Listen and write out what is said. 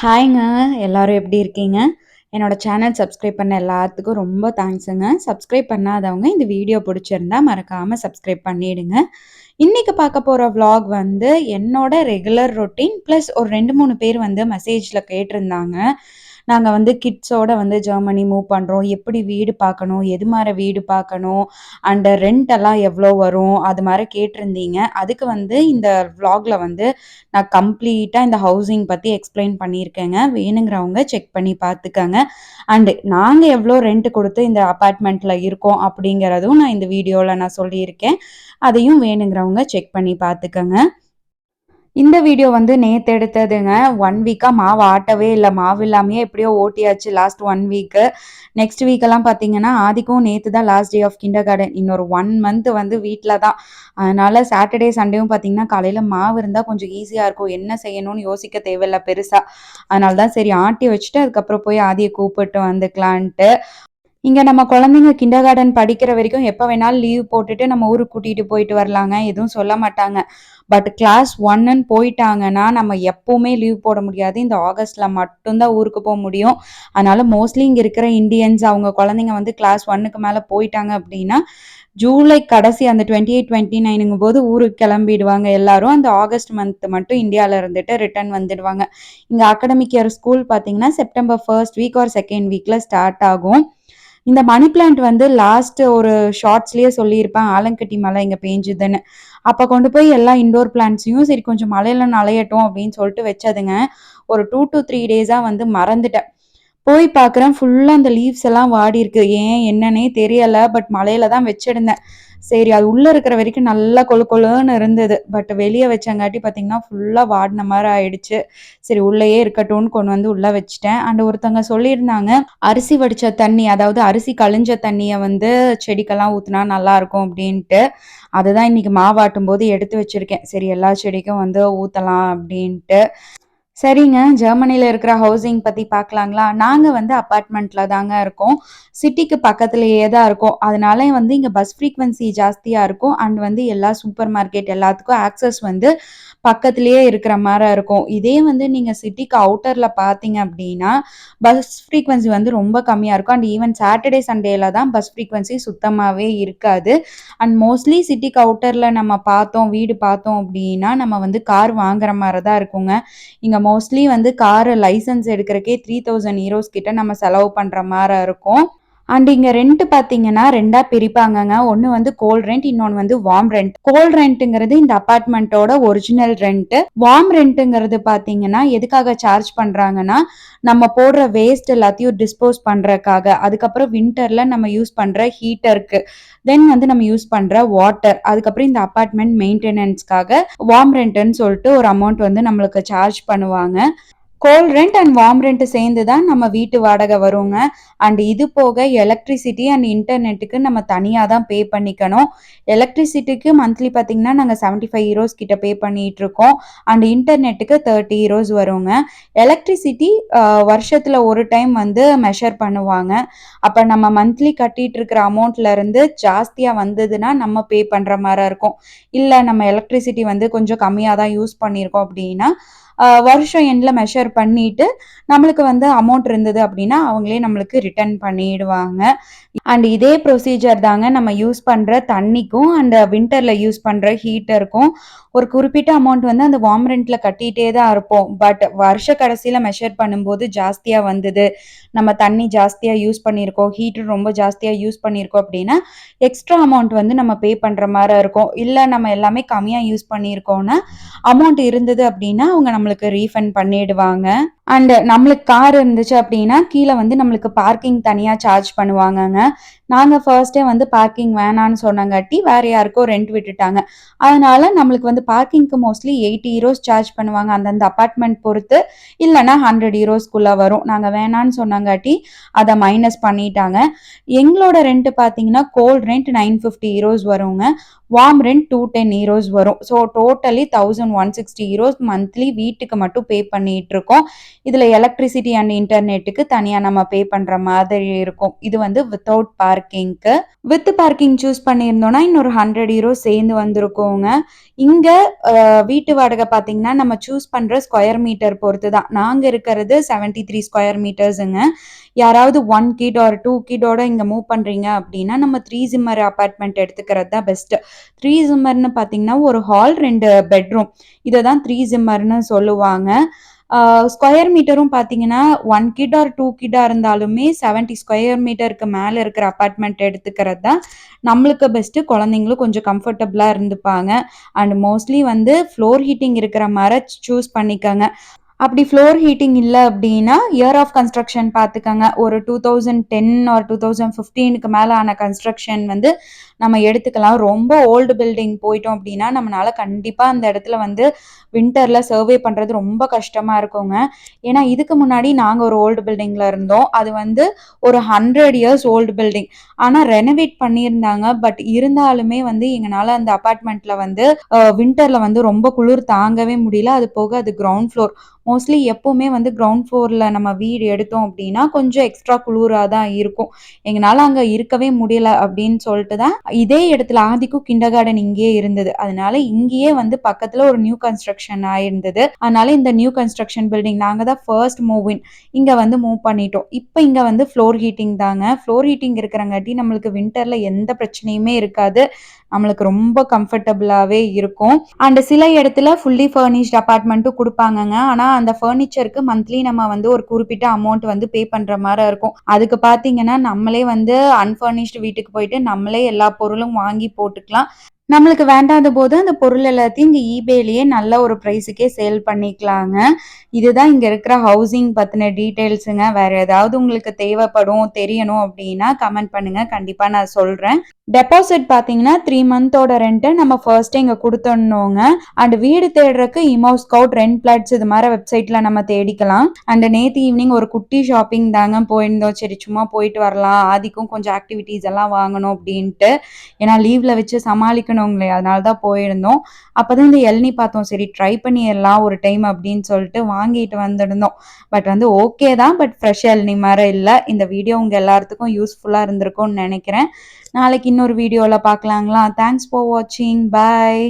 ஹாய்ங்க. எல்லாரும் எப்படி இருக்கீங்க? என்னோட சேனல் சப்ஸ்கிரைப் பண்ண எல்லாத்துக்கும் ரொம்ப தேங்க்ஸுங்க. சப்ஸ்கிரைப் பண்ணாதவங்க இந்த வீடியோ புடிச்சிருந்தா மறக்காம சப்ஸ்கிரைப் பண்ணிடுங்க. இன்னைக்கு பார்க்க போற விளாக் வந்து என்னோட ரெகுலர் ரொட்டீன் பிளஸ் ஒரு 2, 3 பேர் வந்து மெசேஜ்ல கேட்டிருந்தாங்க. நாங்க வந்து கிட்ஸோட வந்து ஜெர்மனி மூவ் பண்றோம். எப்படி வீடு பார்க்கணும்? எது மாரி வீடு பார்க்கணும்? அண்ட் ரெண்ட் எல்லாம் எவ்வளோ வரும்? அது மாரி கேட்டிருந்தீங்க. அதுக்கு வந்து இந்த விளாக்ல வந்து நான் கம்ப்ளீட்டா இந்த ஹவுசிங் பத்தி எக்ஸ்பிளைன் பண்ணியிருக்கேங்க. வேணுங்கிறவங்க செக் பண்ணி பார்த்துக்கங்க. அண்ட் நாங்க எவ்வளோ ரெண்ட் குடுத்து இந்த அபார்ட்மெண்ட்ல இருக்கோம் அப்படிங்கிறதும் நான் இந்த வீடியோல நான் சொல்லியிருக்கேன். அதையும் வேணுங்கிறவங்க செக் பண்ணி பார்த்துக்கங்க. இந்த வீடியோ வந்து நேத்து எடுத்ததுங்க. 1 வீக்கா மாவு ஆட்டவே இல்ல. மாவு இல்லாமயே எப்படியோ ஓட்டியாச்சு லாஸ்ட் 1 வீக்கு. நெக்ஸ்ட் வீக்கெல்லாம் பார்த்தீங்கன்னா, ஆதிக்கும் நேத்து தான் லாஸ்ட் டே ஆஃப் கிண்டர்கார்டன். இன்னொரு 1 மந்த் வந்து வீட்ல தான். அதனால சாட்டர்டே, சண்டேவும் பார்த்தீங்கன்னா, காலையில மாவு இருந்தா கொஞ்சம் ஈஸியா இருக்கும். என்ன செய்யணும்னு யோசிக்க தேவையில்ல பெருசா. அதனால தான் சரி ஆட்டி வச்சுட்டு, அதுக்கப்புறம் போய் ஆதிய கூப்பிட்டு வந்துக்கலான்ட்டு. இங்க நம்ம குழந்தைங்க கிண்டர்கார்டன் படிக்கிற வரைக்கும் எப்ப வேணாலும் லீவ் போட்டுட்டு நம்ம ஊருக்கு கூட்டிட்டு போயிட்டு வரலாங்க. எதுவும் சொல்ல மாட்டாங்க. பட் கிளாஸ் 1ன்னு போயிட்டாங்கன்னா, நம்ம எப்பவுமே லீவ் போட முடியாது. இந்த ஆகஸ்ட்ல மட்டும் தான் ஊருக்கு போ முடியும். அதனால மோஸ்ட்லி இங்க இருக்கிற இண்டியன்ஸ் அவங்க குழந்தைங்க வந்து கிளாஸ் 1க்கு மேல போயிட்டாங்க அப்படின்னா, ஜூலை கடைசி அந்த 28, 29ங்கும்போது ஊருக்கு கிளம்பிடுவாங்க எல்லாரும். அந்த ஆகஸ்ட் மந்த் மட்டும் இந்தியால இருந்துட்டு ரிட்டர்ன் வந்துடுவாங்க. இங்க அகாடமிக் இயர் ஸ்கூல் பார்த்தீங்கன்னா, செப்டம்பர் 1 வீக் ஆர் 2nd வீக்ல ஸ்டார்ட் ஆகும். இந்த மணி பிளான்ட் வந்து லாஸ்ட் ஒரு ஷார்ட்ஸ்லயே சொல்லியிருப்பேன் ஆலங்கட்டி மழை இங்க பெஞ்சுதுன்னு. அப்ப கொண்டு போய் எல்லா இன்டோர் பிளான்ட்ஸையும் சரி கொஞ்சம் மழையில நனையட்டும் அப்படின்னு சொல்லிட்டு வச்சதுங்க. ஒரு 2 to 3 டேஸா வந்து மறந்துட்டேன். போய் பார்க்குறேன் ஃபுல்லா அந்த லீவ்ஸ் எல்லாம் வாடி இருக்கு. ஏன் என்னன்னே தெரியல. பட் மழையில தான் வச்சிருந்தேன். சரி அது உள்ள இருக்கிற வரைக்கும் நல்லா கொழு கொழுன்னு இருந்தது. பட் வெளிய வச்சங்காட்டி பார்த்தீங்கன்னா, ஃபுல்லா வாடின மாரி ஆயிடுச்சு. சரி உள்ளயே இருக்கட்டும்னு கொண்டு வந்து உள்ள வச்சுட்டேன். அண்ட் ஒருத்தவங்க சொல்லியிருந்தாங்க, அரிசி வடிச்ச தண்ணி, அதாவது அரிசி கழிஞ்ச தண்ணிய வந்து செடிக்கெல்லாம் ஊத்துனா நல்லாருக்கும் அப்டின்ட்டு. அதுதான் இன்னைக்கு மாவாட்டும்போது எடுத்து வச்சிருக்கேன். சரி எல்லா செடிக்கும் வந்து ஊத்தலாம் அப்டின்ட்டு. சரிங்க. ஜெர்மனில இருக்கிற ஹவுசிங் பத்தி பார்க்கலாங்களா? நாங்க வந்து அபார்ட்மெண்ட்ல தாங்க இருக்கோம். சிட்டிக்கு பக்கத்திலேயே தான் இருக்கோம். அதனால வந்து இங்க பஸ் ஃப்ரீக்வன்சி ஜாஸ்தியா இருக்கும். அண்ட் வந்து எல்லா சூப்பர் மார்க்கெட் எல்லாத்துக்கும் ஆக்சஸ் வந்து பக்கத்திலேயே இருக்கிற மாரி இருக்கும். இதே வந்து நீங்க சிட்டிக்கு அவுட்டர்ல பார்த்தீங்க அப்டின்னா, பஸ் ஃப்ரீக்வன்சி வந்து ரொம்ப கம்மியா இருக்கும். அண்ட் ஈவன் சாட்டர்டே, சண்டேல தான் பஸ் ஃப்ரீக்வன்சி சுத்தமாவே இருக்காது. அண்ட் மோஸ்ட்லி சிட்டிக்கு அவுட்டர்ல நம்ம பார்த்தோம், வீடு பார்த்தோம் அப்டின்னா, நம்ம வந்து கார் வாங்குற மாரி தான் இருக்குங்க. இங்க மோஸ்ட்லி வந்து கார் லைசென்ஸ் எடுக்கிறக்கே 3000 யூரோஸ் கிட்ட நம்ம செலவு பண்ற மாரி இருக்கும். அண்ட் இங்க ரெண்ட் பார்த்தீங்கன்னா 2ஆ பிரிப்பாங்கங்க. ஒண்ணு வந்து கோல்ட் ரெண்ட், இன்னொன்னு வந்து வார்ம் ரெண்ட். கோல்ட் ரெண்ட்ங்கிறது இந்த அபார்ட்மெண்ட்டோட ஒரிஜினல் ரெண்ட். வார்ம் ரெண்ட்ங்கிறது பார்த்தீங்கன்னா, எதுக்காக சார்ஜ் பண்றாங்கன்னா, நம்ம போடுற வேஸ்ட் எல்லாத்தையும் டிஸ்போஸ் பண்றதுக்காக. அதுக்கப்புறம் வின்டர்ல நம்ம யூஸ் பண்ற ஹீட்டருக்கு. தென் வந்து நம்ம யூஸ் பண்ற வாட்டர். அதுக்கப்புறம் இந்த அபார்ட்மெண்ட் மெயின்டெனன்ஸ்க்காக வார்ம் ரெண்ட்ன்னு சொல்லிட்டு ஒரு அமௌண்ட் வந்து நம்மளுக்கு சார்ஜ் பண்ணுவாங்க. Cold rent and warm rent சேர்ந்து தான் நம்ம வீட்டு வாடகை வருங்க. அண்ட் இது போக எலக்ட்ரிசிட்டி அண்ட் இன்டர்நெட்டுக்கு நம்ம தனியா தான் பே பண்ணிக்கணும். எலக்ட்ரிசிட்டிக்கு மந்த்லி பார்த்தீங்கன்னா, நாங்க 75 யூரோஸ் கிட்ட பே பண்ணிட்டுருக்கோம். அண்ட் இன்டர்நெட்டுக்கு 30 யூரோஸ் வருங்க. எலக்ட்ரிசிட்டி வருஷத்துல ஒரு டைம் வந்து மெஷர் பண்ணுவாங்க. அப்ப நம்ம மந்த்லி கட்டிட்டு இருக்கிற அமௌண்ட்ல இருந்து ஜாஸ்தியா வந்ததுன்னா, நம்ம பே பண்ற மாரி இருக்கும். இல்ல நம்ம எலக்ட்ரிசிட்டி வந்து கொஞ்சம் கம்மியா தான் யூஸ் பண்ணியிருக்கோம் அப்படின்னா, வருஷம் எண்ட்ல மெஷர் பண்ணிட்டு, நம்மளுக்கு வந்து அமௌண்ட் இருந்தது அப்படின்னா, அவங்களே நம்மளுக்கு ரிட்டர்ன் பண்ணிடுவாங்க. அண்ட் இதே ப்ரொசீஜர் தாங்க நம்ம யூஸ் பண்ற தண்ணிக்கும், அண்ட் வின்டர்ல யூஸ் பண்ற ஹீட்டருக்கும். ஒரு குறிப்பிட்ட அமௌண்ட் வந்து அந்த வார்ம் ரெண்ட்ல கட்டிட்டே தான் இருப்போம். பட் வருஷ கடைசியில மெஷர் பண்ணும்போது ஜாஸ்தியா வந்தது. நம்ம தண்ணி ஜாஸ்தியா யூஸ் பண்ணியிருக்கோம், ஹீட்டர் ரொம்ப ஜாஸ்தியா யூஸ் பண்ணியிருக்கோம் அப்படின்னா, எக்ஸ்ட்ரா அமௌண்ட் வந்து நம்ம பே பண்ற மாரி இருக்கும். இல்ல நம்ம எல்லாமே கம்மியா யூஸ் பண்ணியிருக்கோம்னா, அமௌண்ட் இருந்தது அப்படின்னா, அவங்க நம்மளுக்கு ரீஃபண்ட் பண்ணிடுவாங்க. அண்ட் நம்மளுக்கு கார் இருந்துச்சு அப்படின்னா, கீழ வந்து நம்மளுக்கு பார்க்கிங் தனியா சார்ஜ் பண்ணுவாங்கங்க. நாங்க ஃபர்ஸ்ட்டே வந்து பார்க்கிங் வேணான்னு சொன்னங்காட்டி, வேற யாருக்கோ ரெண்ட் விட்டுட்டாங்க. அதனால நம்மளுக்கு வந்து பார்க்கிங்க்கு மோஸ்ட்லி 80 யூரோஸ் சார்ஜ் பண்ணுவாங்க. அந்தந்த அபார்ட்மெண்ட் பொறுத்து. இல்லன்னா 100 யூரோஸ்க்குள்ள வரும். நாங்க வேணான்னு சொன்னங்காட்டி, அத மைனஸ் பண்ணிட்டாங்க. எங்களோட ரெண்ட் பார்த்தீங்கன்னா, கோல்ட் ரெண்ட் 950 யூரோஸ் வருங்க. வார்ம் ரெண்ட் 210 யூரோஸ் வரும். ஸோ டோட்டலி 1160 யூரோஸ் மந்த்லி வீட்டுக்கு மட்டும் பே பண்ணிட்டு இருக்கோம். இதுல எலக்ட்ரிசிட்டி அண்ட் இன்டர்நெட்டுக்கு தனியா நம்ம பே பண்ற மாதிரி இருக்கும். இது வந்து வித்தவுட் பார்க்கிங்க்கு. வித் பார்க்கிங் சூஸ் பண்ணியிருந்தோம்னா இன்னொரு 100 யூரோ சேர்ந்து வந்திருக்குங்க. இங்க வீட்டு வாடகை பார்த்தீங்கன்னா நம்ம சூஸ் பண்ற ஸ்கொயர் மீட்டர் பொறுத்து தான். நாங்க இருக்கிறது 73 ஸ்கொயர் மீட்டர்ஸுங்க. யாராவது 1 கிட் ஆர் 2 கிட்டோட இங்க மூவ் பண்றீங்க அப்படின்னா நம்ம 3 ஜிம்மர் அபார்ட்மெண்ட் எடுத்துக்கிறது தான் பெஸ்ட். 3 ஜிம்மர்னு பார்த்தீங்கன்னா ஒரு ஹால் 2 பெட்ரூம் இதை தான் 3 ஜிம்மர்னு சொல்லுவாங்க. ஸ்கொயர் மீட்டரும் பார்த்தீங்கன்னா 1 கிட் ஆர் 2 கிட்டா இருந்தாலுமே 70 ஸ்கொயர் மீட்டருக்கு மேலே இருக்கிற அபார்ட்மெண்ட் எடுத்துக்கிறது தான் நம்மளுக்கு பெஸ்ட்டு. குழந்தைங்களும் கொஞ்சம் கம்ஃபர்டபுளாக இருந்துப்பாங்க. அண்ட் மோஸ்ட்லி வந்து ஃப்ளோர் ஹீட்டிங் இருக்கிற மாதிரி சூஸ் பண்ணிக்கோங்க. அப்படி ஃப்ளோர் ஹீட்டிங் இல்ல அப்படின்னா, இயர் ஆஃப் கன்ஸ்ட்ரக்ஷன் பார்த்துக்கங்க. ஒரு 2010 ஆர் 2015க்கு மேல ஆன கன்ஸ்ட்ரக்ஷன் வந்து நம்ம எடுத்துக்கலாம். ரொம்ப ஓல்டு பில்டிங் போயிட்டோம் அப்படின்னா, நம்மனால கண்டிப்பா அந்த இடத்துல வந்து வின்டர்ல சர்வே பண்றது ரொம்ப கஷ்டமா இருக்குங்க. ஏன்னா, இதுக்கு முன்னாடி நாங்க ஒரு ஓல்டு பில்டிங்ல இருந்தோம். அது வந்து ஒரு 100 இயர்ஸ் ஓல்டு பில்டிங். ஆனா ரெனோவேட் பண்ணியிருந்தாங்க. பட் இருந்தாலுமே வந்து எங்கனால அந்த அபார்ட்மெண்ட்ல வந்து வின்டர்ல வந்து ரொம்ப குளிர் தாங்கவே முடியல. அது போக அது கிரவுண்ட் ஃப்ளோர். மோஸ்ட்லி எப்பவுமே வந்து கிரவுண்ட் ஃப்ளோர்ல நம்ம வீடு எடுத்தோம் அப்படின்னா கொஞ்சம் எக்ஸ்ட்ரா குளிரா தான் இருக்கும். எங்கனால அங்க இருக்கவே முடியல அப்படின்னு சொல்லிட்டு தான் இதே இடத்துல ஆதிக்கும் கிண்டர் கார்டன் இங்கேயே இருந்தது. அதனால இங்கேயே வந்து பக்கத்துல ஒரு நியூ கன்ஸ்ட்ரக்ஷன் ஆயிருந்தது. அதனால இந்த நியூ கன்ஸ்ட்ரக்ஷன் பில்டிங் நாங்க தான் ஃபர்ஸ்ட் மூவ் இன் இங்க வந்து மூவ் பண்ணிட்டோம். இப்போ இங்க வந்து ஃப்ளோர் ஹீட்டிங் தாங்க. ஃப்ளோர் ஹீட்டிங் இருக்கிறங்காட்டி நம்மளுக்கு வின்டர்ல எந்த பிரச்சனையுமே இருக்காது. நம்மளுக்கு ரொம்ப கம்ஃபர்டபுளாவே இருக்கும். அண்ட் சில இடத்துல ஃபுல்லி ஃபர்னிஷ்ட் அபார்ட்மெண்ட்டும் கொடுப்பாங்கங்க. ஆனா அந்த ஃபர்னிச்சருக்கு மந்த்லி நம்ம வந்து ஒரு குறிப்பிட்ட அமௌண்ட் வந்து பே பண்ற மாதிரி இருக்கும். அதுக்கு பாத்தீங்கன்னா நம்மளே வந்து அன்ஃபர்னிஷ்டு வீட்டுக்கு போயிட்டு நம்மளே எல்லா பொருளும் வாங்கி போட்டுக்கலாம். நம்மளுக்கு வேண்டாத போது அந்த பொருள் எல்லாத்தையும் இங்க ஈபேலயே நல்ல ஒரு பிரைஸுக்கே சேல் பண்ணிக்கலாங்க. இதுதான் இங்க இருக்கிற ஹவுசிங் பத்தின டீடைல்ஸுங்க. வேற ஏதாவது உங்களுக்கு தேவைப்படும் தெரியணும் அப்படின்னா கமெண்ட் பண்ணுங்க. கண்டிப்பா நான் சொல்றேன். டெபாசிட் பாத்தீங்கன்னா 3 மந்தோட ரெண்ட் நம்ம ஃபர்ஸ்ட் இங்க கொடுத்துடணுங்க. அண்ட் வீடு தேடுறதுக்கு இமோ ஸ்கவுட், ரெண்ட் பிளாட்ஸ் இது மாதிரி வெப்சைட்ல நம்ம தேடிக்கலாம். அண்ட் நேத்து ஈவினிங் ஒரு குட்டி ஷாப்பிங் தாங்க போயிருந்தோம். சரி சும்மா போயிட்டு வரலாம், ஆதிக்கும் கொஞ்சம் ஆக்டிவிட்டிஸ் எல்லாம் வாங்கணும் அப்படின்ட்டு. ஏன்னா லீவ்ல வச்சு சமாளிக்கணுங்களே, அதனால தான் போயிருந்தோம். அப்பதான் இந்த இளநீ பார்த்தோம். சரி ட்ரை பண்ணிடலாம் ஒரு டைம் அப்படின்னு சொல்லிட்டு வாங்கிட்டு வந்துருந்தோம். பட் வந்து ஓகே தான், பட் ஃப்ரெஷ் இளநீ மாதிரி இல்லை. இந்த வீடியோ உங்க எல்லாத்துக்கும் யூஸ்ஃபுல்லா இருந்திருக்கும்னு நினைக்கிறேன். நாளைக்கு இன்னொரு வீடியோல பார்க்கலாங்களா? தேங்க்ஸ் ஃபார் வாட்சிங். பை.